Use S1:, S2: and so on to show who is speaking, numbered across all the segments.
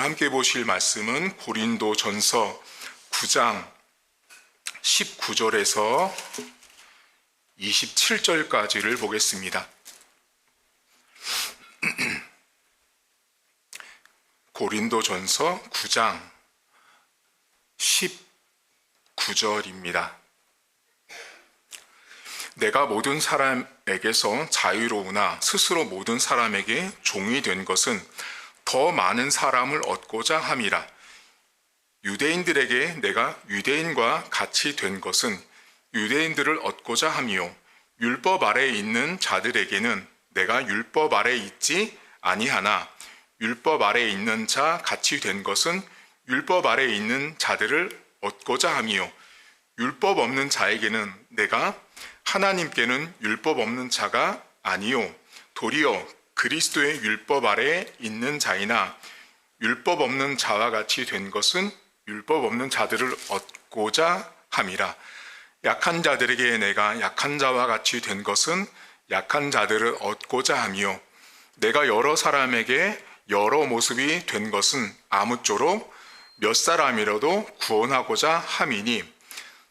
S1: 함께 보실 말씀은 고린도전서 9장 19절에서 27절까지를 보겠습니다. 고린도전서 9장 19절입니다. 내가 모든 사람에게서 자유로우나 스스로 모든 사람에게 종이 된 것은 더 많은 사람을 얻고자 함이라. 유대인들에게 내가 유대인과 같이 된 것은 유대인들을 얻고자 함이요, 율법 아래에 있는 자들에게는 내가 율법 아래에 있지 아니하나 율법 아래에 있는 자 같이 된 것은 율법 아래에 있는 자들을 얻고자 함이요, 율법 없는 자에게는 내가 하나님께는 율법 없는 자가 아니요 도리어 그리스도의 율법 아래에 있는 자이나 율법 없는 자와 같이 된 것은 율법 없는 자들을 얻고자 함이라. 약한 자들에게 내가 약한 자와 같이 된 것은 약한 자들을 얻고자 함이요, 내가 여러 사람에게 여러 모습이 된 것은 아무쪼록 몇 사람이라도 구원하고자 함이니,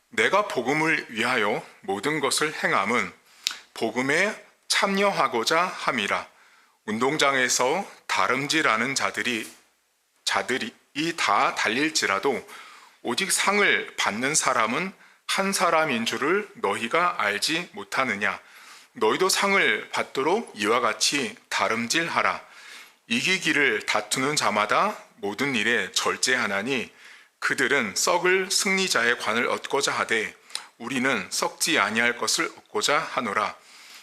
S1: 내가 복음을 위하여 모든 것을 행함은 복음에 참여하고자 함이라. 운동장에서 다름질하는 자들이 다 달릴지라도 오직 상을 받는 사람은 한 사람인 줄을 너희가 알지 못하느냐. 너희도 상을 받도록 이와 같이 다름질하라. 이기기를 다투는 자마다 모든 일에 절제하나니 그들은 썩을 승리자의 관을 얻고자 하되 우리는 썩지 아니할 것을 얻고자 하노라.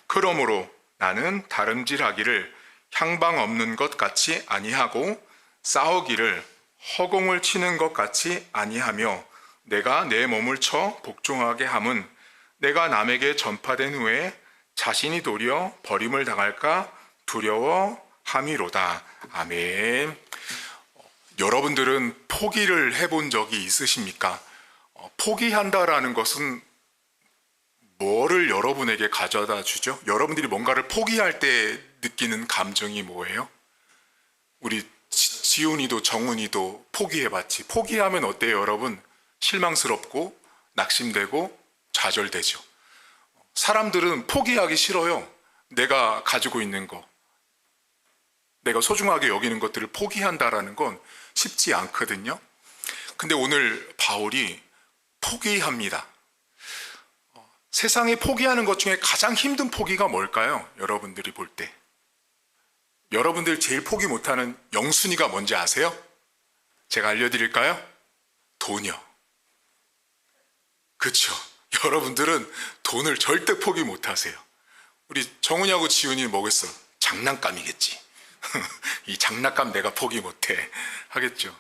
S1: 그러므로 나는 다름질하기를 향방 없는 것 같이 아니하고 싸우기를 허공을 치는 것 같이 아니하며 내가 내 몸을 쳐 복종하게 함은 내가 남에게 전파된 후에 자신이 도리어 버림을 당할까 두려워함이로다. 아멘. 여러분들은 포기를 해본 적이 있으십니까? 포기한다라는 것은 뭐를 여러분에게 가져다 주죠? 여러분들이 뭔가를 포기할 때 느끼는 감정이 뭐예요? 우리 지훈이도 정훈이도 포기해봤지. 포기하면 어때요, 여러분? 실망스럽고 낙심되고 좌절되죠. 사람들은 포기하기 싫어요. 내가 가지고 있는 거, 내가 소중하게 여기는 것들을 포기한다라는 건 쉽지 않거든요. 근데 오늘 바울이 포기합니다. 세상에 포기하는 것 중에 가장 힘든 포기가 뭘까요? 여러분들이 볼 때. 여러분들 제일 포기 못하는 영순위가 뭔지 아세요? 제가 알려드릴까요? 돈이요. 그렇죠. 여러분들은 돈을 절대 포기 못하세요. 우리 정훈이하고 지훈이는 뭐겠어? 장난감이겠지. 이 장난감 내가 포기 못해 하겠죠.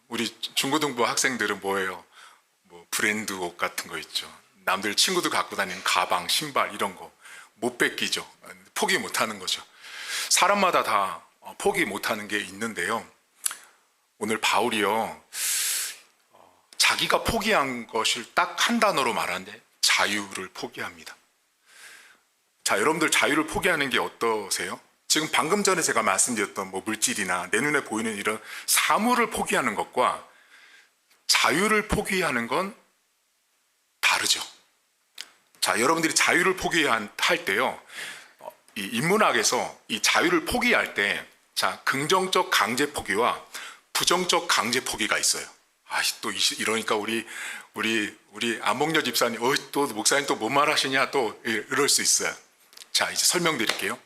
S1: 우리 중고등부 학생들은 뭐예요? 뭐 브랜드 옷 같은 거 있죠. 남들 친구들 갖고 다니는 가방, 신발 이런 거 못 뺏기죠. 포기 못하는 거죠. 사람마다 다 포기 못하는 게 있는데요. 오늘 바울이요, 자기가 포기한 것을 딱 한 단어로 말하는데 자유를 포기합니다. 자, 여러분들 자유를 포기하는 게 어떠세요? 지금 방금 전에 제가 말씀드렸던 뭐 물질이나 내 눈에 보이는 이런 사물을 포기하는 것과 자유를 포기하는 건 다르죠. 자, 여러분들이 자유를 포기할 때요, 이 인문학에서 이 자유를 포기할 때, 자, 긍정적 강제 포기와 부정적 강제 포기가 있어요. 또 이러니까 우리 안목녀 집사님, 또 목사님 또 뭔 말하시냐 또 이럴 수 있어요. 자, 이제 설명드릴게요.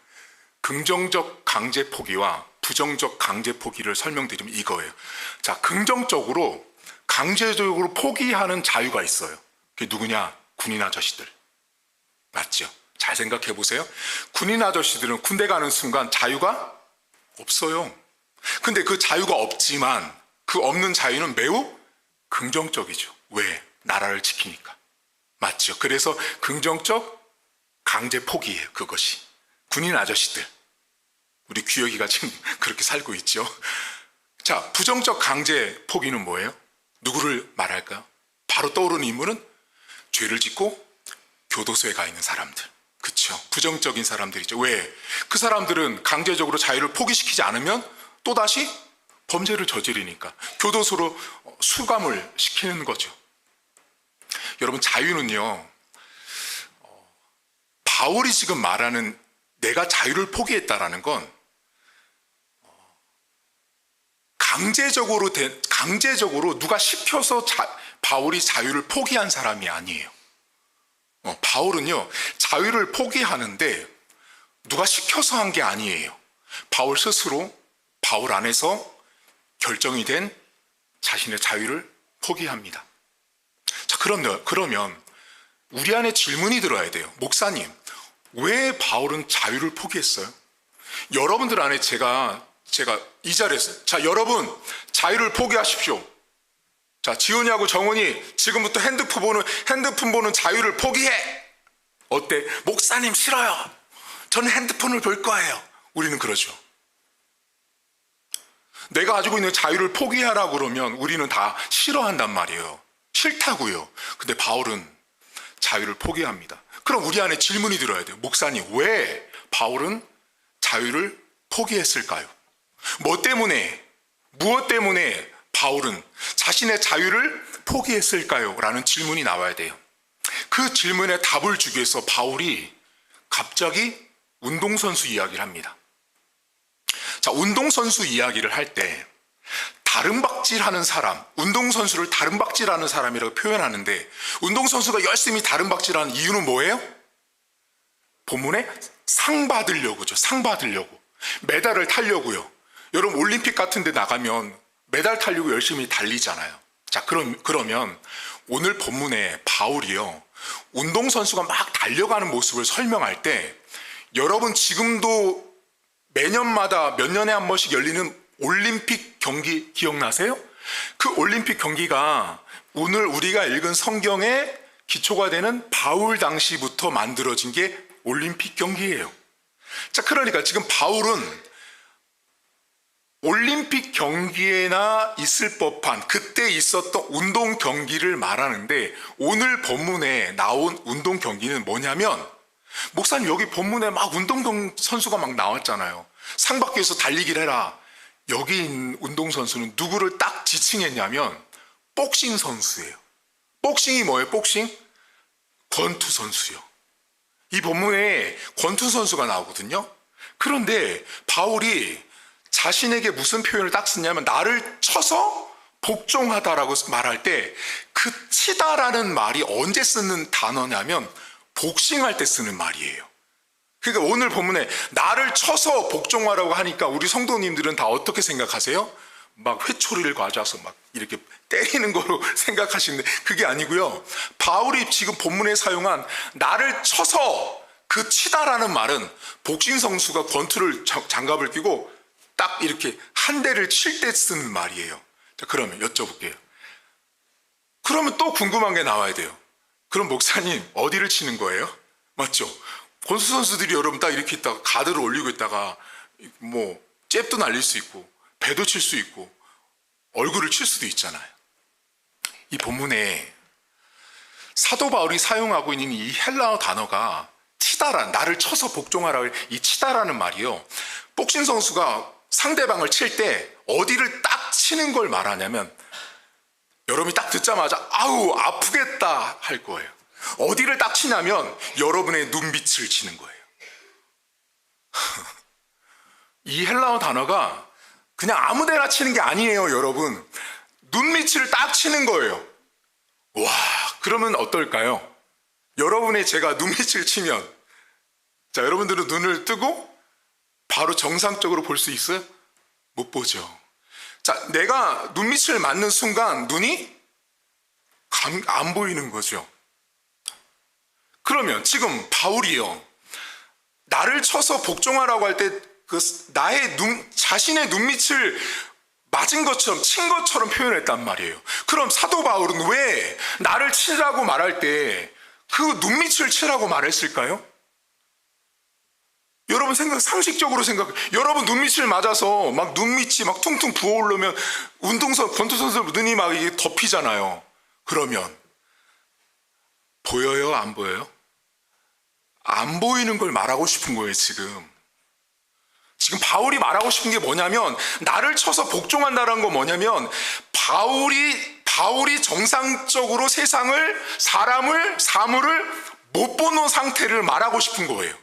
S1: 긍정적 강제 포기와 부정적 강제 포기를 설명드리면 이거예요. 자, 긍정적으로 강제적으로 포기하는 자유가 있어요. 그게 누구냐? 군인 아저씨들. 맞죠? 잘 생각해 보세요. 군인 아저씨들은 군대 가는 순간 자유가 없어요. 근데 그 자유가 없지만 그 없는 자유는 매우 긍정적이죠. 왜? 나라를 지키니까. 맞죠? 그래서 긍정적 강제 포기예요. 그것이. 군인 아저씨들. 우리 규혁이가 지금 그렇게 살고 있죠. 자, 부정적 강제 포기는 뭐예요? 누구를 말할까요? 바로 떠오르는 인물은 죄를 짓고 교도소에 가 있는 사람들. 그렇죠. 부정적인 사람들이죠. 왜? 그 사람들은 강제적으로 자유를 포기시키지 않으면 또다시 범죄를 저지르니까 교도소로 수감을 시키는 거죠. 여러분, 자유는요, 바울이 지금 말하는 내가 자유를 포기했다라는 건 강제적으로 누가 시켜서 바울이 자유를 포기한 사람이 아니에요. 바울은요, 자유를 포기하는데 누가 시켜서 한 게 아니에요. 바울 스스로, 바울 안에서 결정이 된 자신의 자유를 포기합니다. 자, 그러면 우리 안에 질문이 들어야 돼요. 목사님, 왜 바울은 자유를 포기했어요? 여러분들 안에 제가 이 자리에서, 자, 여러분 자유를 포기하십시오. 자, 지훈이하고 정훈이 지금부터 핸드폰 보는 자유를 포기해. 어때? 목사님 싫어요. 저는 핸드폰을 볼 거예요. 우리는 그러죠. 내가 가지고 있는 자유를 포기하라 그러면 우리는 다 싫어한단 말이에요. 싫다고요. 근데 바울은 자유를 포기합니다. 그럼 우리 안에 질문이 들어야 돼요. 목사님, 왜 바울은 자유를 포기했을까요? 무엇 때문에 바울은 자신의 자유를 포기했을까요? 라는 질문이 나와야 돼요. 그 질문에 답을 주기 위해서 바울이 갑자기 운동선수 이야기를 합니다. 자, 운동선수 이야기를 할 때 다름박질하는 사람, 운동선수를 다름박질하는 사람이라고 표현하는데, 운동선수가 열심히 다름박질하는 이유는 뭐예요? 본문에 상 받으려고죠. 상 받으려고. 메달을 타려고요. 여러분, 올림픽 같은 데 나가면 메달 타려고 열심히 달리잖아요. 자, 그러면 오늘 본문에 바울이요, 운동선수가 막 달려가는 모습을 설명할 때, 여러분 지금도 매년마다 몇 년에 한 번씩 열리는 올림픽 경기 기억나세요? 그 올림픽 경기가 오늘 우리가 읽은 성경의 기초가 되는 바울 당시부터 만들어진 게 올림픽 경기예요. 자, 그러니까 지금 바울은 올림픽 경기에나 있을 법한 그때 있었던 운동 경기를 말하는데, 오늘 본문에 나온 운동 경기는 뭐냐면, 목사님 여기 본문에 막 운동선수가 막 나왔잖아요. 상 받기 위해서 달리기를 해라. 여기 있는 운동선수는 누구를 딱 지칭했냐면 복싱 선수예요. 복싱이 뭐예요? 복싱? 권투 선수요. 이 본문에 권투 선수가 나오거든요. 그런데 바울이 자신에게 무슨 표현을 딱 쓰냐면, 나를 쳐서 복종하다라고 말할 때 그 치다라는 말이 언제 쓰는 단어냐면 복싱할 때 쓰는 말이에요. 그러니까 오늘 본문에 나를 쳐서 복종하라고 하니까 우리 성도님들은 다 어떻게 생각하세요? 막 회초리를 가져와서 막 이렇게 때리는 거로 생각하시는데 그게 아니고요. 바울이 지금 본문에 사용한 나를 쳐서, 그 치다라는 말은 복싱 선수가 권투를 장갑을 끼고 딱 이렇게 한 대를 칠 때 쓰는 말이에요. 자, 그러면 여쭤볼게요. 그러면 또 궁금한 게 나와야 돼요. 그럼 목사님 어디를 치는 거예요? 맞죠? 권투 선수들이 여러분 딱 이렇게 있다가 가드를 올리고 있다가 뭐 잽도 날릴 수 있고 배도 칠 수 있고 얼굴을 칠 수도 있잖아요. 이 본문에 사도 바울이 사용하고 있는 이 헬라어 단어가 치다란, 나를 쳐서 복종하라고 이 치다라는 말이요, 복싱 선수가 상대방을 칠 때 어디를 딱 치는 걸 말하냐면, 여러분이 딱 듣자마자 아우 아프겠다 할 거예요. 어디를 딱 치냐면 여러분의 눈빛을 치는 거예요. 이 헬라어 단어가 그냥 아무 데나 치는 게 아니에요, 여러분. 눈밑을 딱 치는 거예요. 와, 그러면 어떨까요? 여러분의 제가 눈밑을 치면, 자, 여러분들은 눈을 뜨고 바로 정상적으로 볼 수 있어요? 못 보죠. 자, 내가 눈밑을 맞는 순간 눈이 안 보이는 거죠. 그러면 지금 바울이요, 나를 쳐서 복종하라고 할 때 자신의 눈밑을 맞은 것처럼, 친 것처럼 표현했단 말이에요. 그럼 사도 바울은 왜 나를 치라고 말할 때 그 눈밑을 치라고 말했을까요? 여러분 상식적으로 여러분 눈밑을 맞아서 막 눈밑이 막 퉁퉁 부어오르면 권투 선수 눈이 막 이게 덮이잖아요. 그러면 보여요? 안 보여요? 안 보이는 걸 말하고 싶은 거예요, 지금. 지금 바울이 말하고 싶은 게 뭐냐면, 나를 쳐서 복종한다는 건 뭐냐면, 바울이 정상적으로 세상을, 사람을, 사물을 못 보는 상태를 말하고 싶은 거예요.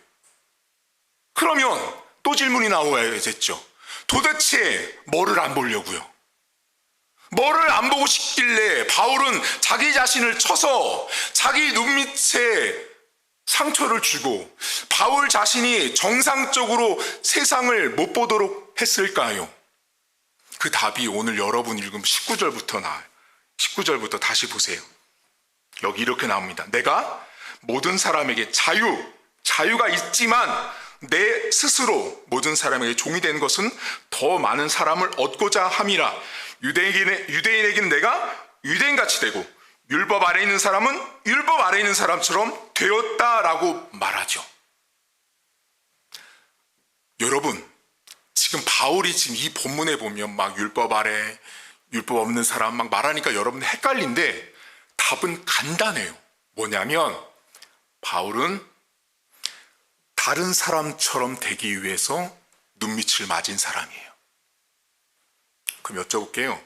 S1: 그러면 또 질문이 나와야겠죠. 도대체 뭐를 안 보려고요? 뭐를 안 보고 싶길래 바울은 자기 자신을 쳐서 자기 눈밑에 상처를 주고 바울 자신이 정상적으로 세상을 못 보도록 했을까요? 그 답이 오늘 여러분 읽은 19절부터 나와요. 19절부터 다시 보세요. 여기 이렇게 나옵니다. 내가 모든 사람에게 자유가 있지만 내 스스로 모든 사람에게 종이 된 것은 더 많은 사람을 얻고자 함이라. 유대인에게는 내가 유대인같이 되고 율법 아래 있는 사람은 율법 아래 있는 사람처럼 되었다라고 말하죠. 여러분, 지금 바울이 지금 이 본문에 보면 막 율법 아래, 율법 없는 사람 막 말하니까 여러분 헷갈린데 답은 간단해요. 뭐냐면 바울은 다른 사람처럼 되기 위해서 눈밑을 맞은 사람이에요. 그럼 여쭤볼게요.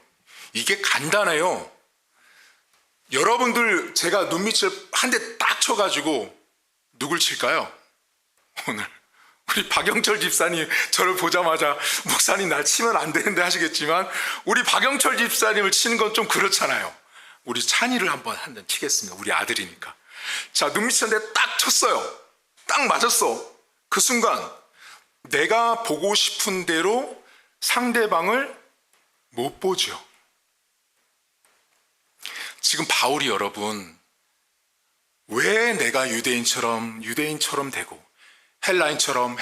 S1: 이게 간단해요. 여러분들 제가 눈밑을 한 대 딱 쳐가지고 누굴 칠까요? 오늘 우리 박영철 집사님 저를 보자마자 목사님 날 치면 안 되는데 하시겠지만 우리 박영철 집사님을 치는 건 좀 그렇잖아요. 우리 찬이를 한번 한 대 치겠습니다. 우리 아들이니까. 자, 눈밑에 한 대 딱 쳤어요. 딱 맞았어. 그 순간 내가 보고 싶은 대로 상대방을 못 보죠. 지금 바울이 여러분 왜 내가 유대인처럼 되고 헬라인처럼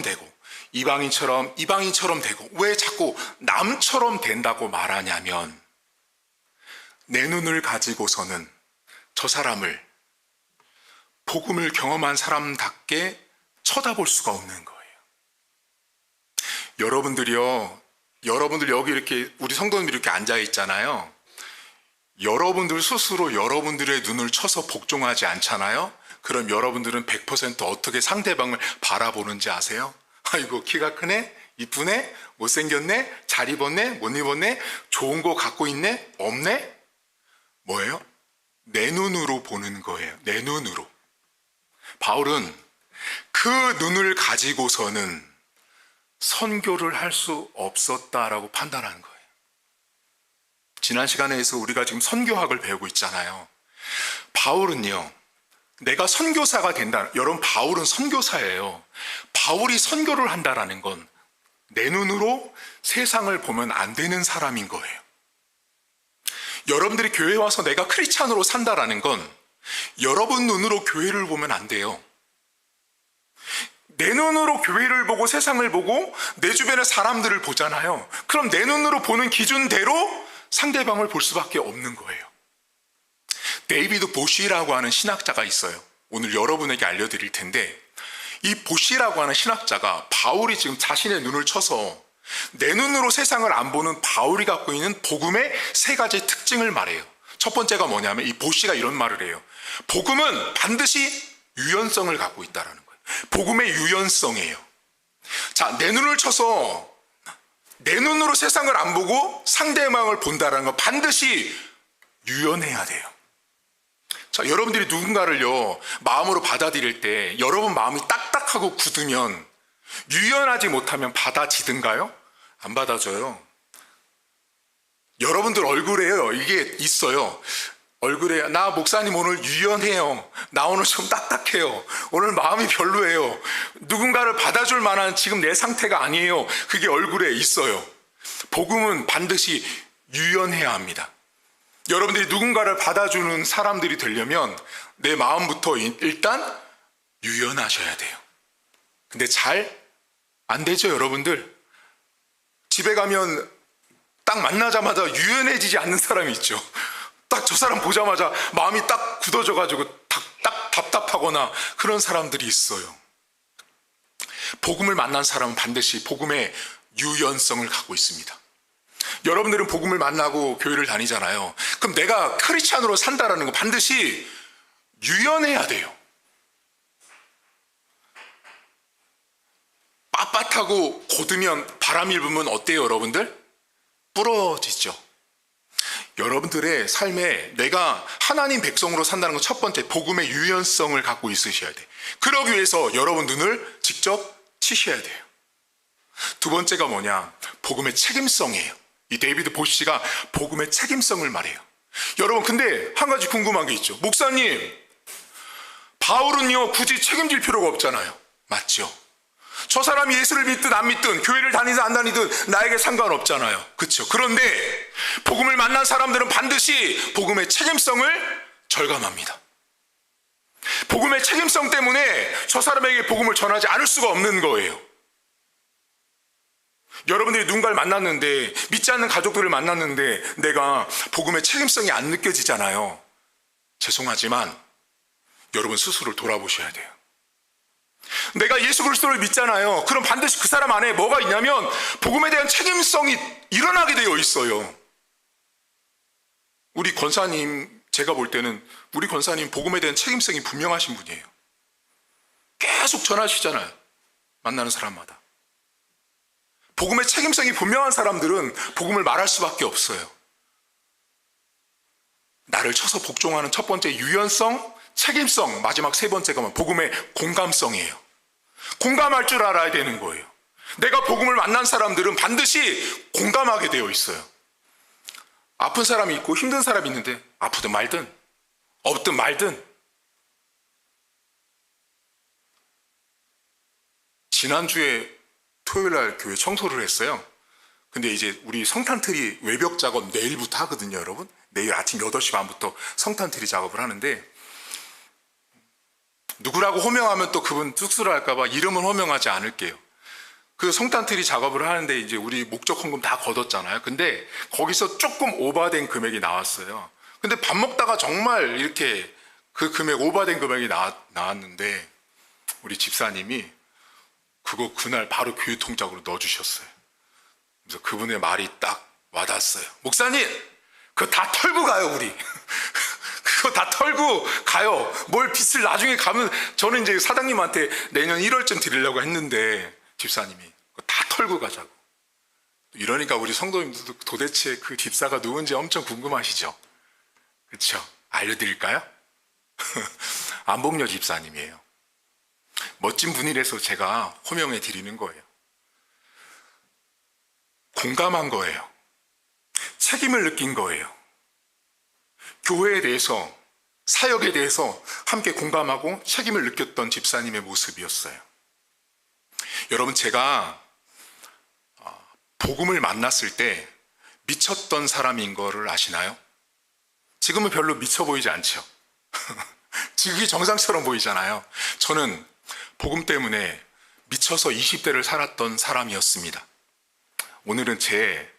S1: 되고 이방인처럼 되고 왜 자꾸 남처럼 된다고 말하냐면 내 눈을 가지고서는 저 사람을 복음을 경험한 사람답게 쳐다볼 수가 없는 거예요. 여러분들 여기 이렇게 우리 성도님들이 이렇게 앉아 있잖아요. 여러분들 스스로 여러분들의 눈을 쳐서 복종하지 않잖아요. 그럼 여러분들은 100% 어떻게 상대방을 바라보는지 아세요? 아이고 키가 크네, 이쁘네, 못생겼네, 잘 입었네, 못 입었네, 좋은 거 갖고 있네, 없네? 뭐예요? 내 눈으로 보는 거예요. 내 눈으로. 바울은 그 눈을 가지고서는 선교를 할 수 없었다라고 판단하는 거예요. 지난 시간에서 우리가 지금 선교학을 배우고 있잖아요. 바울은요, 내가 선교사가 된다. 여러분, 바울은 선교사예요. 바울이 선교를 한다라는 건 내 눈으로 세상을 보면 안 되는 사람인 거예요. 여러분들이 교회 와서 내가 크리스찬으로 산다라는 건 여러분 눈으로 교회를 보면 안 돼요. 내 눈으로 교회를 보고 세상을 보고 내 주변의 사람들을 보잖아요. 그럼 내 눈으로 보는 기준대로 상대방을 볼 수밖에 없는 거예요. 데이비드 보쉬라고 하는 신학자가 있어요. 오늘 여러분에게 알려드릴 텐데 이 보쉬라고 하는 신학자가 바울이 지금 자신의 눈을 쳐서 내 눈으로 세상을 안 보는 바울이 갖고 있는 복음의 세 가지 특징을 말해요. 첫 번째가 뭐냐면 이 보쉬가 이런 말을 해요. 복음은 반드시 유연성을 갖고 있다는 거예요. 복음의 유연성이에요. 자, 내 눈을 쳐서 내 눈으로 세상을 안 보고 상대방을 본다는 건 반드시 유연해야 돼요. 자, 여러분들이 누군가를요 마음으로 받아들일 때 여러분 마음이 딱딱하고 굳으면 유연하지 못하면 받아지든가요? 안 받아줘요. 여러분들 얼굴에요 이게 있어요. 얼굴에 나 목사님 오늘 유연해요. 나 오늘 좀 딱딱해요. 오늘 마음이 별로예요. 누군가를 받아줄 만한 지금 내 상태가 아니에요. 그게 얼굴에 있어요. 복음은 반드시 유연해야 합니다. 여러분들이 누군가를 받아주는 사람들이 되려면 내 마음부터 일단 유연하셔야 돼요. 근데 잘 안 되죠, 여러분들. 집에 가면 딱 만나자마자 유연해지지 않는 사람이 있죠. 딱 저 사람 보자마자 마음이 딱 굳어져가지고 딱 답답하거나 그런 사람들이 있어요. 복음을 만난 사람은 반드시 복음의 유연성을 갖고 있습니다. 여러분들은 복음을 만나고 교회를 다니잖아요. 그럼 내가 크리스찬으로 산다라는 건 반드시 유연해야 돼요. 하고 곧으면 바람이 불면 어때요, 여러분들? 부러지죠. 여러분들의 삶에 내가 하나님 백성으로 산다는 건 첫 번째, 복음의 유연성을 갖고 있으셔야 돼. 그러기 위해서 여러분 눈을 직접 치셔야 돼요. 두 번째가 뭐냐? 복음의 책임성이에요. 이 데이비드 보시가 복음의 책임성을 말해요. 여러분, 근데 한 가지 궁금한 게 있죠. 목사님, 바울은요 굳이 책임질 필요가 없잖아요. 맞죠? 저 사람이 예수를 믿든 안 믿든 교회를 다니든 안 다니든 나에게 상관없잖아요. 그렇죠? 그런데 복음을 만난 사람들은 반드시 복음의 책임성을 절감합니다. 복음의 책임성 때문에 저 사람에게 복음을 전하지 않을 수가 없는 거예요. 여러분들이 누군가를 만났는데, 믿지 않는 가족들을 만났는데 내가 복음의 책임성이 안 느껴지잖아요. 죄송하지만 여러분 스스로를 돌아보셔야 돼요. 내가 예수 그리스도를 믿잖아요. 그럼 반드시 그 사람 안에 뭐가 있냐면 복음에 대한 책임성이 일어나게 되어 있어요. 우리 권사님, 제가 볼 때는 우리 권사님 복음에 대한 책임성이 분명하신 분이에요. 계속 전하시잖아요. 만나는 사람마다. 복음의 책임성이 분명한 사람들은 복음을 말할 수밖에 없어요. 나를 쳐서 복종하는 첫 번째 유연성, 책임성, 마지막 세 번째가 뭐 복음의 공감성이에요. 공감할 줄 알아야 되는 거예요. 내가 복음을 만난 사람들은 반드시 공감하게 되어 있어요. 아픈 사람이 있고 힘든 사람이 있는데 아프든 말든 없든 말든, 지난주에 토요일날 교회 청소를 했어요. 근데 이제 우리 성탄트리 외벽 작업 내일부터 하거든요, 여러분. 내일 아침 8시 반부터 성탄트리 작업을 하는데, 누구라고 호명하면 또 그분 쑥스러워할까봐 이름은 호명하지 않을게요. 그 성탄트리 작업을 하는데 이제 우리 목적 헌금 다 걷었잖아요. 근데 거기서 조금 오버된 금액이 나왔어요. 근데 밥 먹다가 정말 이렇게 그 금액 오버된 금액이 나왔는데 우리 집사님이 그거 그날 바로 교회 통장으로 넣어주셨어요. 그래서 그분의 말이 딱 와닿았어요. 목사님, 그거 다 털고 가요, 우리. 그거 다 털고 가요. 뭘 빚을 나중에 가면, 저는 이제 사장님한테 내년 1월쯤 드리려고 했는데 집사님이 그거 다 털고 가자고. 이러니까 우리 성도님들도 도대체 그 집사가 누군지 엄청 궁금하시죠? 그렇죠? 알려드릴까요? 안복녀 집사님이에요. 멋진 분이라서 제가 호명해 드리는 거예요. 공감한 거예요. 책임을 느낀 거예요. 교회에 대해서, 사역에 대해서 함께 공감하고 책임을 느꼈던 집사님의 모습이었어요. 여러분, 제가 복음을 만났을 때 미쳤던 사람인 거를 아시나요? 지금은 별로 미쳐 보이지 않죠? 지극히 정상처럼 보이잖아요. 저는 복음 때문에 미쳐서 20대를 살았던 사람이었습니다. 오늘은 제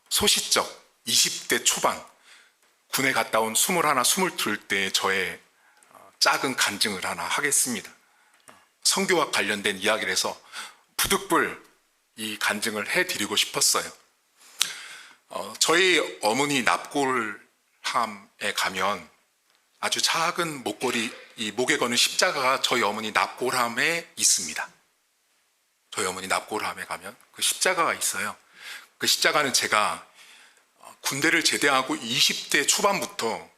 S1: 소시적 20대 초반, 군에 갔다 온 21, 22대 저의 작은 간증을 하나 하겠습니다. 선교와 관련된 이야기를 해서 부득불 이 간증을 해드리고 싶었어요. 저희 어머니 납골함에 가면 아주 작은 목걸이, 이 목에 거는 십자가가 저희 어머니 납골함에 있습니다. 저희 어머니 납골함에 가면 그 십자가가 있어요. 그 십자가는 제가 군대를 제대하고 20대 초반부터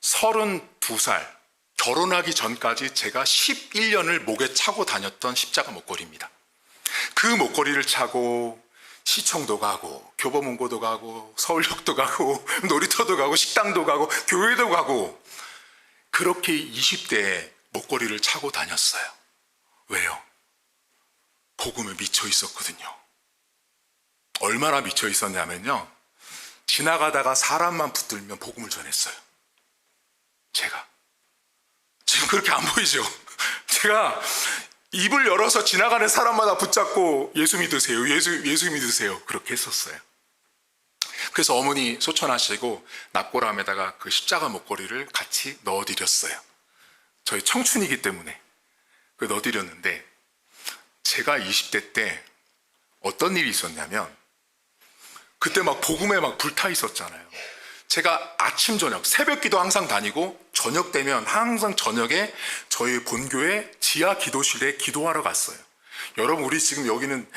S1: 32살 결혼하기 전까지 제가 11년을 목에 차고 다녔던 십자가 목걸이입니다. 그 목걸이를 차고 시청도 가고 교보문고도 가고 서울역도 가고 놀이터도 가고 식당도 가고 교회도 가고, 그렇게 20대에 목걸이를 차고 다녔어요. 왜요? 복음에 미쳐 있었거든요. 얼마나 미쳐 있었냐면요, 지나가다가 사람만 붙들면 복음을 전했어요. 제가 지금 그렇게 안 보이죠? 제가 입을 열어서 지나가는 사람마다 붙잡고 예수 믿으세요, 예수 믿으세요, 그렇게 했었어요. 그래서 어머니 소천하시고 납골함에다가 그 십자가 목걸이를 같이 넣어드렸어요. 저희 청춘이기 때문에 그 넣어드렸는데, 제가 20대 때 어떤 일이 있었냐면, 그때 막 복음에 막 불타 있었잖아요. 제가 아침 저녁 새벽 기도 항상 다니고, 저녁 되면 항상 저녁에 저희 본교회 지하 기도실에 기도하러 갔어요. 여러분 우리 지금 여기는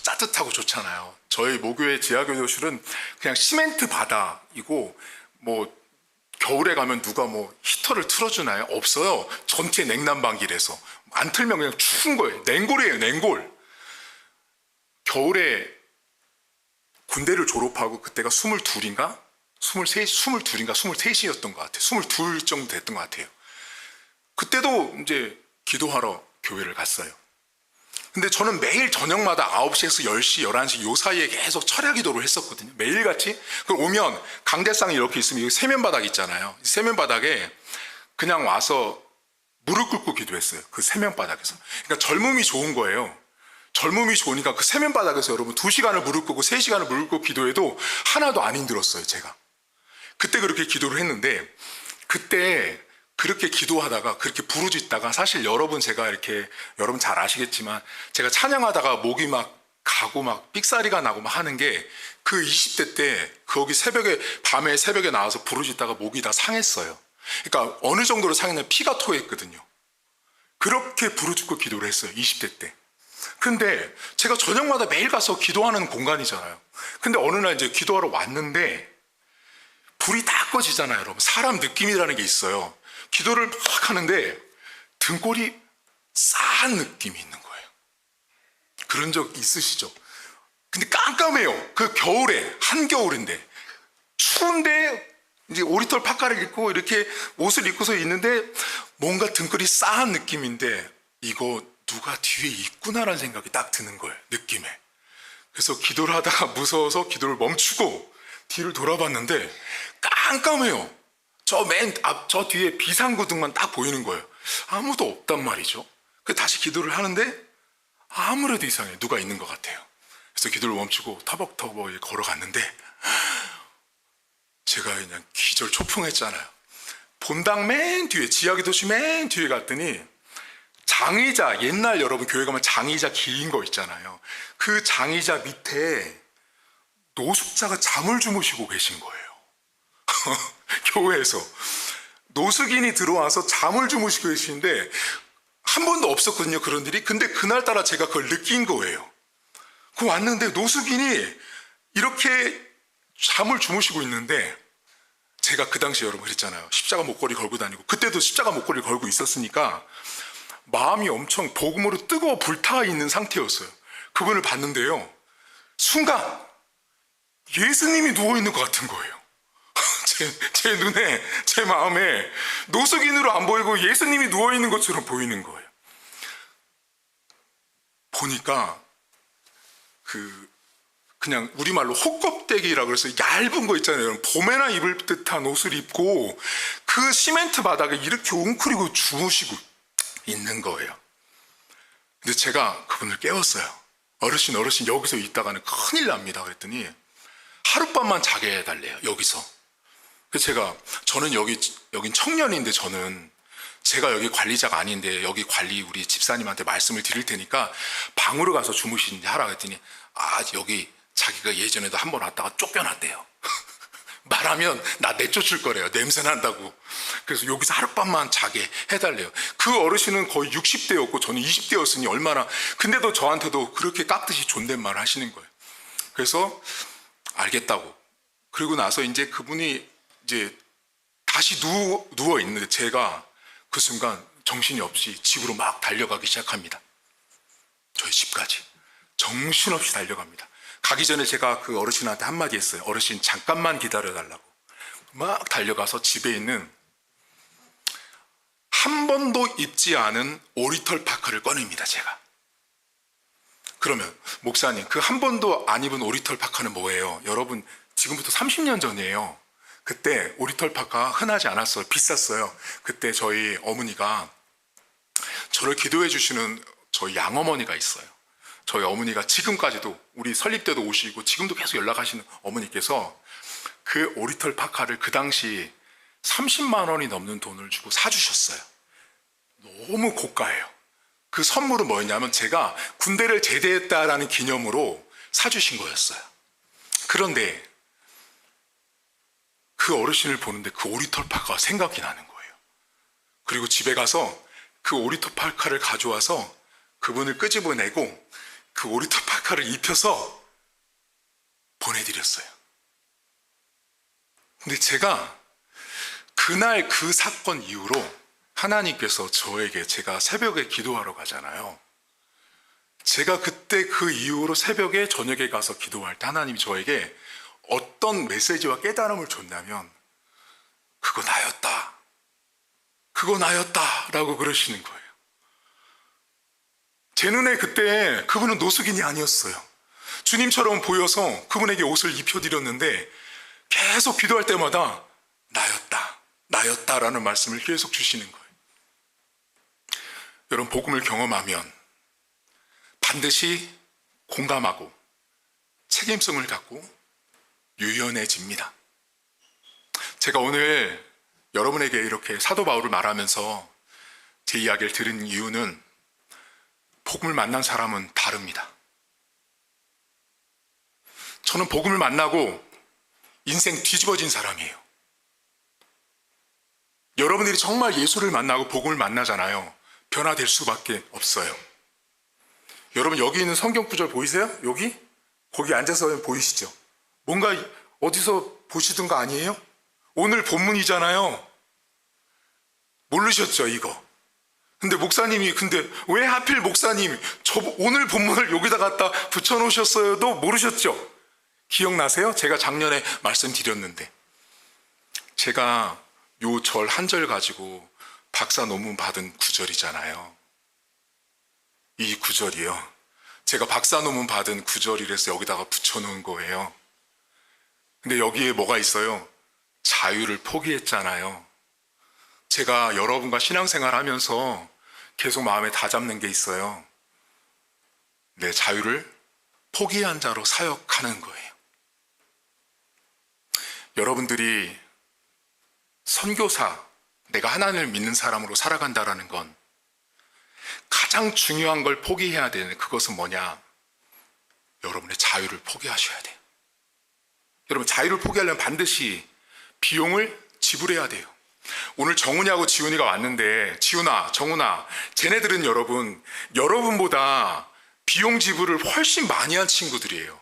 S1: 따뜻하고 좋잖아요. 저희 모교의 지하교도실은 그냥 시멘트 바닥이고 뭐 겨울에 가면 누가 뭐 히터를 틀어주나요? 없어요. 전체 냉난방기라서 안 틀면 그냥 추운 거예요. 냉골이에요, 냉골. 겨울에 군대를 졸업하고 그때가 22인가? 23이었던 것 같아요. 22 정도 됐던 것 같아요. 그때도 이제 기도하러 교회를 갔어요. 근데 저는 매일 저녁마다 9시에서 10시, 11시 요 사이에 계속 철야 기도를 했었거든요. 매일같이. 그럼 오면 강대상이 이렇게 있으면 여기 세면바닥 있잖아요. 세면바닥에 그냥 와서 무릎 꿇고 기도했어요. 그 세면바닥에서. 그러니까 젊음이 좋은 거예요. 젊음이 좋으니까 그 세면바닥에서 여러분 2시간을 무릎 꿇고 3시간을 무릎 꿇고 기도해도 하나도 안 힘들었어요, 제가. 그때 그렇게 기도를 했는데 그때 그렇게 기도하다가 그렇게 부르짖다가 사실 여러분 제가 이렇게 여러분 잘 아시겠지만 제가 찬양하다가 목이 막 가고 막 삑사리가 나고 막 하는 게 그 20대 때 거기 밤에 새벽에 나와서 부르짖다가 목이 다 상했어요. 그러니까 어느 정도로 상했냐면 피가 토했거든요. 그렇게 부르짖고 기도를 했어요. 20대 때. 근데 제가 저녁마다 매일 가서 기도하는 공간이잖아요. 근데 어느 날 이제 기도하러 왔는데 불이 다 꺼지잖아요, 여러분. 사람 느낌이라는 게 있어요. 기도를 막 하는데 등골이 싸한 느낌이 있는 거예요. 그런 적 있으시죠? 근데 깜깜해요. 그 겨울에, 한겨울인데 추운데 이제 오리털 파카를 입고 이렇게 옷을 입고서 있는데 뭔가 등골이 싸한 느낌인데 이거 누가 뒤에 있구나라는 생각이 딱 드는 거예요, 느낌에. 그래서 기도를 하다가 무서워서 기도를 멈추고 뒤를 돌아봤는데 깜깜해요. 저 뒤에 비상구등만 딱 보이는 거예요. 아무도 없단 말이죠. 그래서 다시 기도를 하는데 아무래도 이상해. 누가 있는 것 같아요. 그래서 기도를 멈추고 터벅터벅 걸어갔는데 제가 그냥 기절초풍했잖아요. 본당 맨 뒤에, 지하기도실 맨 뒤에 갔더니 장의자, 옛날 여러분 교회 가면 장의자 긴 거 있잖아요. 그 장의자 밑에 노숙자가 잠을 주무시고 계신 거예요. 교회에서 노숙인이 들어와서 잠을 주무시고 계시는데 한 번도 없었거든요, 그런 일이. 근데 그날따라 제가 그걸 느낀 거예요. 그 왔는데 노숙인이 이렇게 잠을 주무시고 있는데 제가 그 당시에 여러분 그랬잖아요. 십자가 목걸이 걸고 다니고 그때도 십자가 목걸이 걸고 있었으니까 마음이 엄청 복음으로 뜨거워 불타 있는 상태였어요. 그분을 봤는데요. 순간 예수님이 누워있는 것 같은 거예요. 제 눈에, 제 마음에 노숙인으로 안 보이고 예수님이 누워있는 것처럼 보이는 거예요. 보니까 그냥 우리말로 호껍데기라고 그래서 얇은 거 있잖아요. 봄에나 입을 듯한 옷을 입고 그 시멘트 바닥에 이렇게 웅크리고 주무시고 있는 거예요. 근데 제가 그분을 깨웠어요. 어르신 여기서 있다가는 큰일 납니다. 그랬더니 하룻밤만 자게 해달래요. 여기서. 그래서 저는 여긴 청년인데 제가 여기 관리자가 아닌데 여기 우리 집사님한테 말씀을 드릴 테니까 방으로 가서 주무시는지 하라 그랬더니 여기 자기가 예전에도 한 번 왔다가 쫓겨났대요. 말하면 나 내쫓을 거래요. 냄새 난다고. 그래서 여기서 하룻밤만 자게 해달래요. 그 어르신은 거의 60대였고 저는 20대였으니 얼마나, 근데도 저한테도 그렇게 깍듯이 존댓말을 하시는 거예요. 그래서 알겠다고. 그리고 나서 이제 그분이 이제 다시 누워 있는데 제가 그 순간 정신이 없이 집으로 막 달려가기 시작합니다. 저희 집까지. 정신없이 달려갑니다. 가기 전에 제가 그 어르신한테 한마디 했어요. 어르신 잠깐만 기다려달라고. 막 달려가서 집에 있는 한 번도 입지 않은 오리털 파카를 꺼냅니다, 제가. 그러면 목사님, 그 한 번도 안 입은 오리털 파카는 뭐예요? 여러분, 지금부터 30년 전이에요. 그때 오리털 파카 흔하지 않았어요. 비쌌어요. 그때 저희 어머니가 저를 기도해 주시는 저희 양어머니가 있어요. 저희 어머니가 지금까지도 우리 설립 때도 오시고 지금도 계속 연락하시는 어머니께서 그 오리털 파카를 그 당시 30만 원이 넘는 돈을 주고 사주셨어요. 너무 고가예요. 그 선물은 뭐였냐면 제가 군대를 제대했다라는 기념으로 사주신 거였어요. 그런데 그 어르신을 보는데 그 오리털 파카가 생각이 나는 거예요. 그리고 집에 가서 그 오리털 파카를 가져와서 그분을 끄집어내고 그 오리털 파카를 입혀서 보내드렸어요. 근데 제가 그날 그 사건 이후로 하나님께서 저에게, 제가 새벽에 기도하러 가잖아요. 제가 그때 그 이후로 새벽에 저녁에 가서 기도할 때 하나님이 저에게 어떤 메시지와 깨달음을 줬냐면 그거 나였다. 그거 나였다. 라고 그러시는 거예요. 제 눈에 그때 그분은 노숙인이 아니었어요. 주님처럼 보여서 그분에게 옷을 입혀드렸는데 계속 기도할 때마다 나였다. 나였다라는 말씀을 계속 주시는 거예요. 여러분, 복음을 경험하면 반드시 공감하고 책임성을 갖고 유연해집니다. 제가 오늘 여러분에게 이렇게 사도 바울을 말하면서 제 이야기를 들은 이유는 복음을 만난 사람은 다릅니다. 저는 복음을 만나고 인생 뒤집어진 사람이에요. 여러분들이 정말 예수를 만나고 복음을 만나잖아요. 변화될 수밖에 없어요. 여러분, 여기 있는 성경 구절 보이세요? 여기? 거기 앉아서 보이시죠? 뭔가 어디서 보시던 거 아니에요? 오늘 본문이잖아요. 모르셨죠, 이거? 근데 목사님이, 근데 왜 하필 목사님 저 오늘 본문을 여기다 갖다 붙여놓으셨어요도 모르셨죠? 기억나세요? 제가 작년에 말씀드렸는데, 제가 요 절 한 절 가지고 박사 논문 받은 구절이잖아요. 이 구절이요. 제가 박사 논문 받은 구절이라서 여기다가 붙여놓은 거예요. 근데 여기에 뭐가 있어요? 자유를 포기했잖아요. 제가 여러분과 신앙생활 하면서 계속 마음에 다잡는 게 있어요. 내 자유를 포기한 자로 사역하는 거예요. 여러분들이 선교사, 내가 하나님을 믿는 사람으로 살아간다라는 건 가장 중요한 걸 포기해야 되는, 그것은 뭐냐? 여러분의 자유를 포기하셔야 돼요. 여러분, 자유를 포기하려면 반드시 비용을 지불해야 돼요. 오늘 정훈이하고 지훈이가 왔는데, 지훈아, 정훈아, 쟤네들은 여러분보다 비용 지불을 훨씬 많이 한 친구들이에요.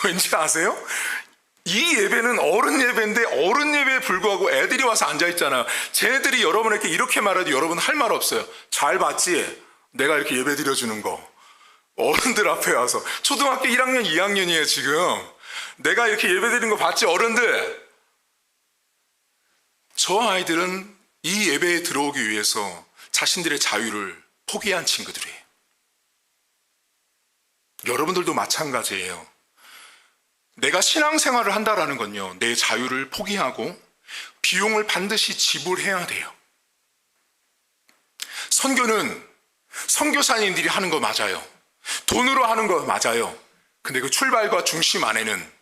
S1: 왠지 아세요? 이 예배는 어른 예배인데 어른 예배에 불구하고 애들이 와서 앉아있잖아요. 쟤네들이 여러분에게 이렇게 말해도 여러분 할 말 없어요. 잘 봤지? 내가 이렇게 예배 드려주는 거. 어른들 앞에 와서. 초등학교 1학년, 2학년이에요, 지금. 내가 이렇게 예배 드리는 거 봤지, 어른들? 저 아이들은 이 예배에 들어오기 위해서 자신들의 자유를 포기한 친구들이에요. 여러분들도 마찬가지예요. 내가 신앙생활을 한다라는 건요, 내 자유를 포기하고 비용을 반드시 지불해야 돼요. 선교는 선교사님들이 하는 거 맞아요. 돈으로 하는 거 맞아요. 근데 그 출발과 중심 안에는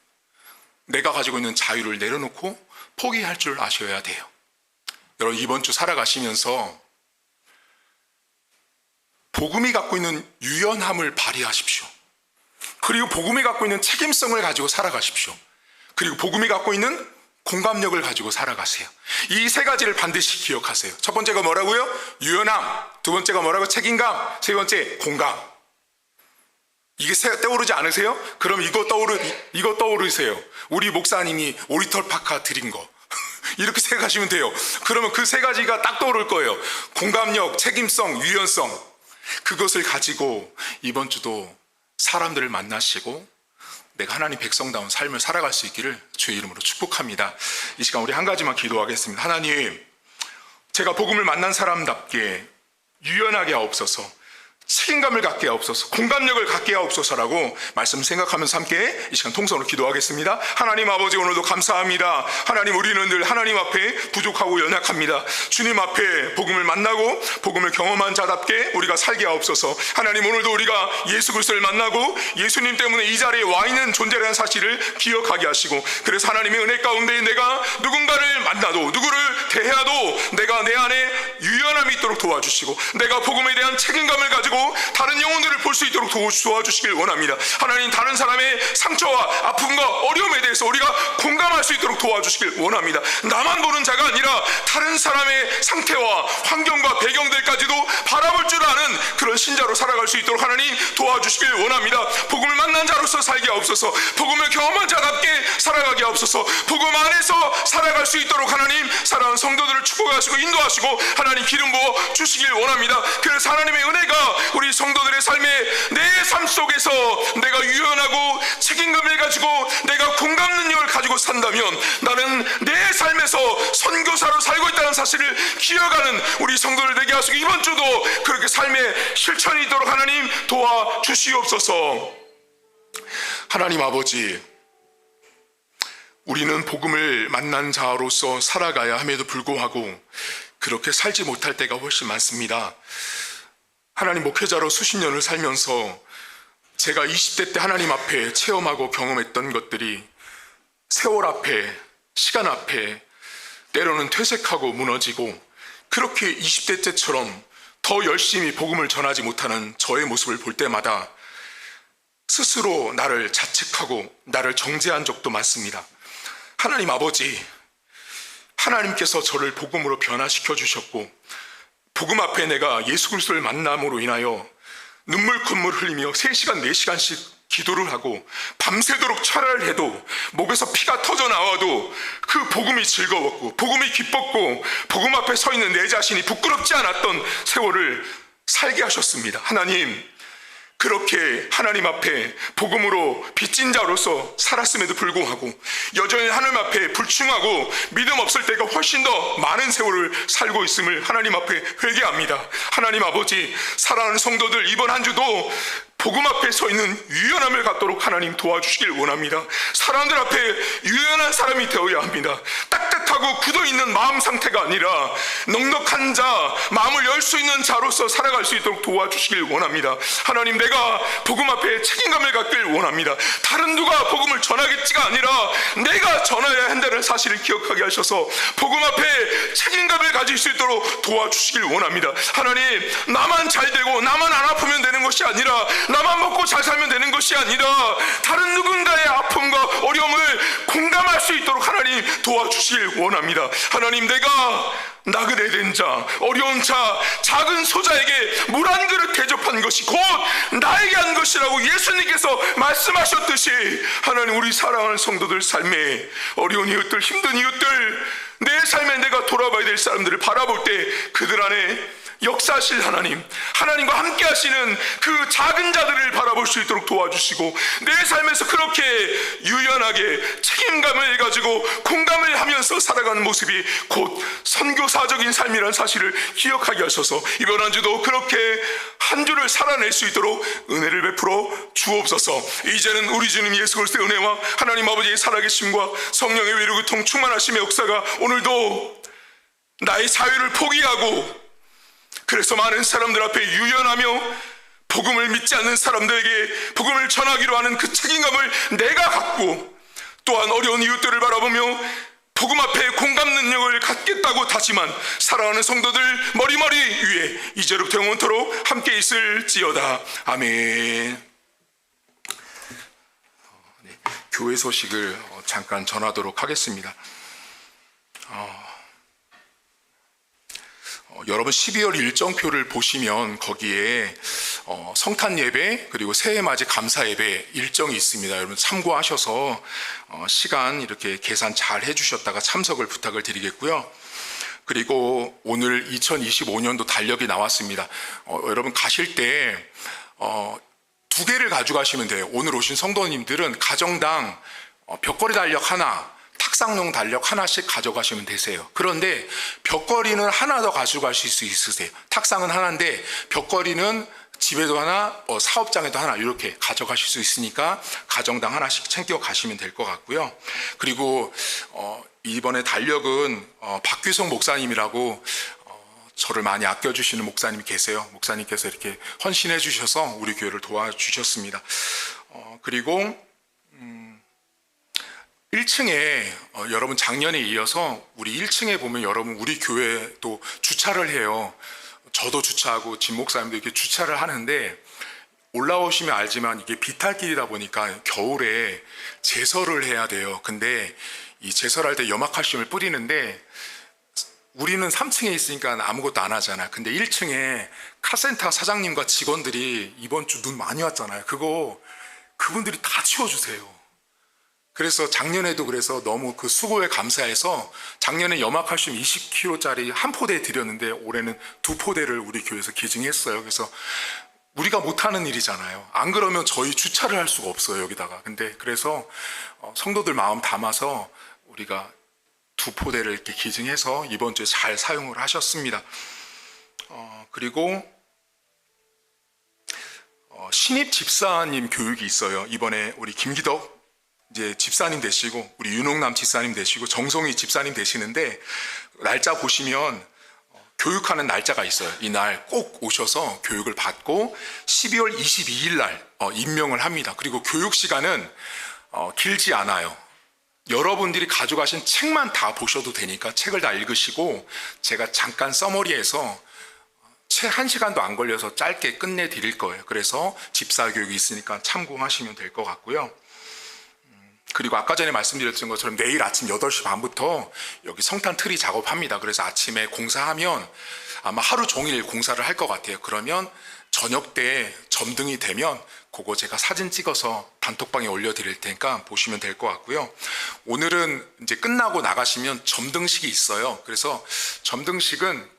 S1: 내가 가지고 있는 자유를 내려놓고 포기할 줄 아셔야 돼요. 여러분, 이번 주 살아가시면서 복음이 갖고 있는 유연함을 발휘하십시오. 그리고 복음이 갖고 있는 책임성을 가지고 살아가십시오. 그리고 복음이 갖고 있는 공감력을 가지고 살아가세요. 이 세 가지를 반드시 기억하세요. 첫 번째가 뭐라고요? 유연함. 두 번째가 뭐라고? 책임감. 세 번째, 공감. 이게 떠오르지 않으세요? 그럼 이거 떠오르세요. 우리 목사님이 오리털 파카 드린 거. 이렇게 생각하시면 돼요. 그러면 그 세 가지가 딱 떠오를 거예요. 공감력, 책임성, 유연성. 그것을 가지고 이번 주도 사람들을 만나시고 내가 하나님 백성다운 삶을 살아갈 수 있기를 주의 이름으로 축복합니다. 이 시간 우리 한 가지만 기도하겠습니다. 하나님, 제가 복음을 만난 사람답게 유연하게 하옵소서, 책임감을 갖게 하옵소서, 공감력을 갖게 하옵소서라고 말씀 생각하면서 함께 이 시간 통성으로 기도하겠습니다. 하나님 아버지, 오늘도 감사합니다. 하나님, 우리는 늘 하나님 앞에 부족하고 연약합니다. 주님 앞에 복음을 만나고 복음을 경험한 자답게 우리가 살게 하옵소서. 하나님, 오늘도 우리가 예수 그리스도를 만나고 예수님 때문에 이 자리에 와 있는 존재라는 사실을 기억하게 하시고, 그래서 하나님의 은혜 가운데 내가 누군가를 만나도, 누구를 대해도 내가 내 안에 유연함이 있도록 도와주시고, 내가 복음에 대한 책임감을 가지고 다른 영혼들을 볼 수 있도록 도와주시길 원합니다. 하나님, 다른 사람의 상처와 아픔과 어려움에 대해서 우리가 공감할 수 있도록 있도록 도와주시길 원합니다. 나만 보는 자가 아니라 다른 사람의 상태와 환경과 배경들까지도 바라볼 줄 아는 그런 신자로 살아갈 수 있도록 하나님 도와주시길 원합니다. 복음을 만난 자로서 살게 하옵소서. 복음을 경험한 자답게 살아가게 하옵소서. 복음 안에서 살아갈 수 있도록 하나님 사랑하는 성도들을 축복하시고 인도하시고 하나님 기름 부어 주시길 원합니다. 그래서 하나님의 은혜가 우리 성도들의 삶에 내 삶 속에서 내가 유연하고 책임감을 가지고 내가 공감 능력을 가지고 산다면 나는 내 삶에서 선교사로 살고 있다는 사실을 기억하는 우리 성도들 되게 하시고 이번 주도 그렇게 삶의 실천이 있도록 하나님 도와주시옵소서. 하나님 아버지, 우리는 복음을 만난 자로서 살아가야 함에도 불구하고 그렇게 살지 못할 때가 훨씬 많습니다. 하나님 목회자로 수십 년을 살면서 제가 20대 때 하나님 앞에 체험하고 경험했던 것들이 세월 앞에, 시간 앞에 때로는 퇴색하고 무너지고 그렇게 20대 때처럼 더 열심히 복음을 전하지 못하는 저의 모습을 볼 때마다 스스로 나를 자책하고 나를 정죄한 적도 많습니다. 하나님 아버지, 하나님께서 저를 복음으로 변화시켜 주셨고 복음 앞에 내가 예수 그리스도를 만남으로 인하여 눈물 콧물 흘리며 3시간 4시간씩 기도를 하고 밤새도록 철야를 해도 목에서 피가 터져 나와도 그 복음이 즐거웠고 복음이 기뻤고 복음 앞에 서 있는 내 자신이 부끄럽지 않았던 세월을 살게 하셨습니다. 하나님, 그렇게 하나님 앞에 복음으로 빚진 자로서 살았음에도 불구하고 여전히 하나님 앞에 불충하고 믿음 없을 때가 훨씬 더 많은 세월을 살고 있음을 하나님 앞에 회개합니다. 하나님 아버지, 사랑하는 성도들 이번 한 주도 복음 앞에 서 있는 유연함을 갖도록 하나님 도와주시길 원합니다. 사람들 앞에 유연한 사람이 되어야 합니다. 딱딱하고 굳어있는 마음 상태가 아니라 넉넉한 자, 마음을 열 수 있는 자로서 살아갈 수 있도록 도와주시길 원합니다. 하나님, 내가 복음 앞에 책임감을 갖길 원합니다. 다른 누가 복음을 전하겠지가 아니라 내가 전해야 한다는 사실을 기억하게 하셔서 복음 앞에 책임감을 가질 수 있도록 도와주시길 원합니다. 하나님, 나만 잘 되고 나만 안 아프면 되는 것이 아니라 나만 먹고 잘 살면 되는 것이 아니라 다른 누군가의 아픔과 어려움을 공감할 수 있도록 하나님 도와주시길 원합니다. 하나님, 내가 나그네 된 자, 어려운 자, 작은 소자에게 물 한 그릇 대접한 것이 곧 나에게 한 것이라고 예수님께서 말씀하셨듯이 하나님, 우리 사랑하는 성도들 삶에 어려운 이웃들, 힘든 이웃들, 내 삶에 내가 돌아봐야 될 사람들을 바라볼 때 그들 안에 역사하실 하나님, 하나님과 함께 하시는 그 작은 자들을 바라볼 수 있도록 도와주시고 내 삶에서 그렇게 유연하게 책임감을 가지고 공감을 하면서 살아가는 모습이 곧 선교사적인 삶이라는 사실을 기억하게 하셔서 이번 한 주도 그렇게 한 주를 살아낼 수 있도록 은혜를 베풀어 주옵소서. 이제는 우리 주님 예수 그리스도의 은혜와 하나님 아버지의 살아계심과 성령의 위로교통 충만하심의 역사가 오늘도 나의 자유를 포기하고 그래서 많은 사람들 앞에 유연하며 복음을 믿지 않는 사람들에게 복음을 전하기로 하는 그 책임감을 내가 갖고 또한 어려운 이웃들을 바라보며 복음 앞에 공감 능력을 갖겠다고 다짐한 사랑하는 성도들 머리머리 위에 이제로부터 영원토록 함께 있을지어다. 아멘. 교회 소식을 잠깐 전하도록 하겠습니다. 여러분 12월 일정표를 보시면 거기에 성탄 예배 그리고 새해 맞이 감사 예배 일정이 있습니다. 여러분 참고하셔서 시간 이렇게 계산 잘 해주셨다가 참석을 부탁을 드리겠고요. 그리고 오늘 2025년도 달력이 나왔습니다. 여러분 가실 때 2개를 가져가시면 돼요. 오늘 오신 성도님들은 가정당 벽걸이 달력 하나, 탁상용 달력 하나씩 가져가시면 되세요. 그런데 벽걸이는 하나 더 가져가실 수 있으세요. 탁상은 하나인데 벽걸이는 집에도 하나, 사업장에도 하나 이렇게 가져가실 수 있으니까 가정당 하나씩 챙겨 가시면 될 것 같고요. 그리고 이번에 달력은 박규성 목사님이라고 저를 많이 아껴주시는 목사님이 계세요. 목사님께서 이렇게 헌신해 주셔서 우리 교회를 도와주셨습니다. 그리고 1층에 여러분 작년에 이어서 우리 1층에 보면 여러분 우리 교회 또 주차를 해요. 저도 주차하고 진 목사님도 이렇게 주차를 하는데 올라오시면 알지만 이게 비탈길이다 보니까 겨울에 제설을 해야 돼요. 근데 이 제설할 때 염화칼슘을 뿌리는데 우리는 3층에 있으니까 아무것도 안 하잖아. 근데 1층에 카센터 사장님과 직원들이 이번 주 눈 많이 왔잖아요. 그분들이 다 치워주세요. 그래서 작년에도 그래서 너무 그 수고에 감사해서 작년에 염화칼슘 20kg짜리 한 포대 드렸는데 올해는 2포대를 우리 교회에서 기증했어요. 그래서 우리가 못하는 일이잖아요. 안 그러면 저희 주차를 할 수가 없어요, 여기다가. 근데 그래서 성도들 마음 담아서 우리가 2포대를 이렇게 기증해서 이번 주에 잘 사용을 하셨습니다. 그리고 신입 집사님 교육이 있어요. 이번에 우리 김기덕 이제 집사님 되시고 우리 윤홍남 집사님 되시고 정성희 집사님 되시는데 날짜 보시면 교육하는 날짜가 있어요. 이날 꼭 오셔서 교육을 받고 12월 22일 날 임명을 합니다. 그리고 교육 시간은 길지 않아요. 여러분들이 가져가신 책만 다 보셔도 되니까 책을 다 읽으시고 제가 잠깐 서머리해서 책 1시간도 안 걸려서 짧게 끝내드릴 거예요. 그래서 집사 교육이 있으니까 참고하시면 될 것 같고요. 그리고 아까 전에 말씀드렸던 것처럼 내일 아침 8시 반부터 여기 성탄 트리 작업합니다. 그래서 아침에 공사하면 아마 하루 종일 공사를 할 것 같아요. 그러면 저녁 때 점등이 되면 그거 제가 사진 찍어서 단톡방에 올려드릴 테니까 보시면 될 것 같고요. 오늘은 이제 끝나고 나가시면 점등식이 있어요. 그래서 점등식은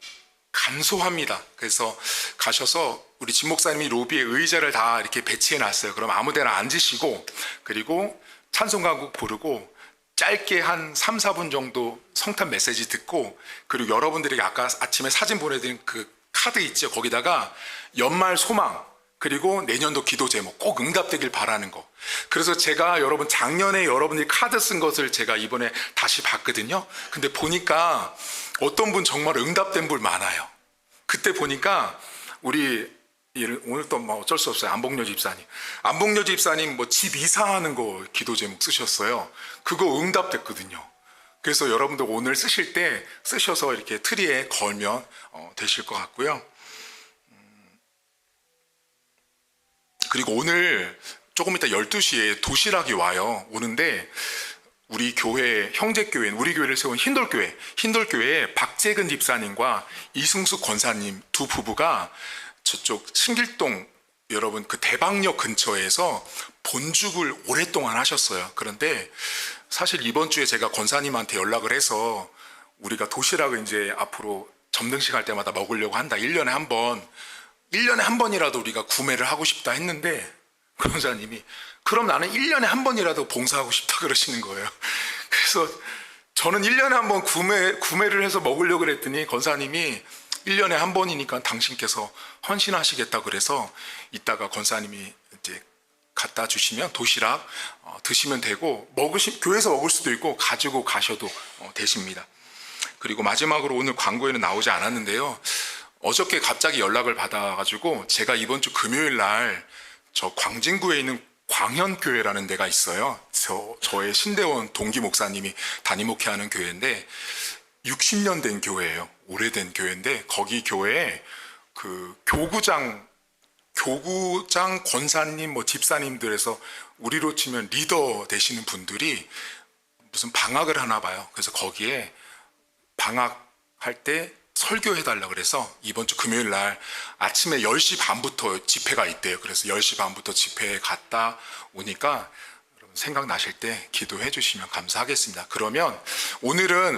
S1: 간소합니다. 그래서 가셔서 우리 진 목사님이 로비에 의자를 다 이렇게 배치해 놨어요. 그럼 아무 데나 앉으시고 그리고 찬송가곡 부르고 짧게 한 3, 4분 정도 성탄 메시지 듣고 그리고 여러분들에게 아까 아침에 사진 보내드린 그 카드 있죠. 거기다가 연말 소망 그리고 내년도 기도 제목 꼭 응답되길 바라는 거. 그래서 제가 여러분 작년에 여러분들이 카드 쓴 것을 제가 이번에 다시 봤거든요. 근데 보니까 어떤 분 정말 응답된 분 많아요. 그때 보니까 우리 오늘 또 뭐 어쩔 수 없어요. 안복녀 집사님 뭐 집 이사하는 거 기도 제목 쓰셨어요. 그거 응답됐거든요. 그래서 여러분들 오늘 쓰실 때 쓰셔서 이렇게 트리에 걸면 되실 것 같고요. 그리고 오늘 조금 이따 12시에 도시락이 와요. 오는데 우리 교회 형제교회 우리 교회를 세운 흰돌교회에 박재근 집사님과 이승숙 권사님 두 부부가 저쪽 신길동 여러분 그 대방역 근처에서 본죽을 오랫동안 하셨어요. 그런데 사실 이번 주에 제가 권사님한테 연락을 해서 우리가 도시락을 이제 앞으로 점등식 할 때마다 먹으려고 한다. 1년에 한 번이라도 우리가 구매를 하고 싶다 했는데 권사님이 그럼 나는 1년에 한 번이라도 봉사하고 싶다 그러시는 거예요. 그래서 저는 1년에 한 번 구매를 해서 먹으려고 그랬더니 권사님이 1년에 한 번이니까 당신께서 헌신하시겠다 그래서 이따가 권사님이 이제 갖다 주시면 도시락 드시면 되고 교회에서 먹을 수도 있고 가지고 가셔도 되십니다. 그리고 마지막으로 오늘 광고에는 나오지 않았는데요. 어저께 갑자기 연락을 받아가지고 제가 이번 주 금요일 날 저 광진구에 있는 광현교회라는 데가 있어요. 저의 신대원 동기 목사님이 담임 목회하는 교회인데 60년 된 교회예요. 오래된 교회인데 거기 교회에 그 교구장 권사님 뭐 집사님들에서 우리로 치면 리더 되시는 분들이 무슨 방학을 하나 봐요. 그래서 거기에 방학할 때 설교해달라고 그래서 이번 주 금요일 날 아침에 10시 반부터 집회가 있대요. 그래서 10시 반부터 집회에 갔다 오니까 여러분 생각나실 때 기도해 주시면 감사하겠습니다. 그러면 오늘은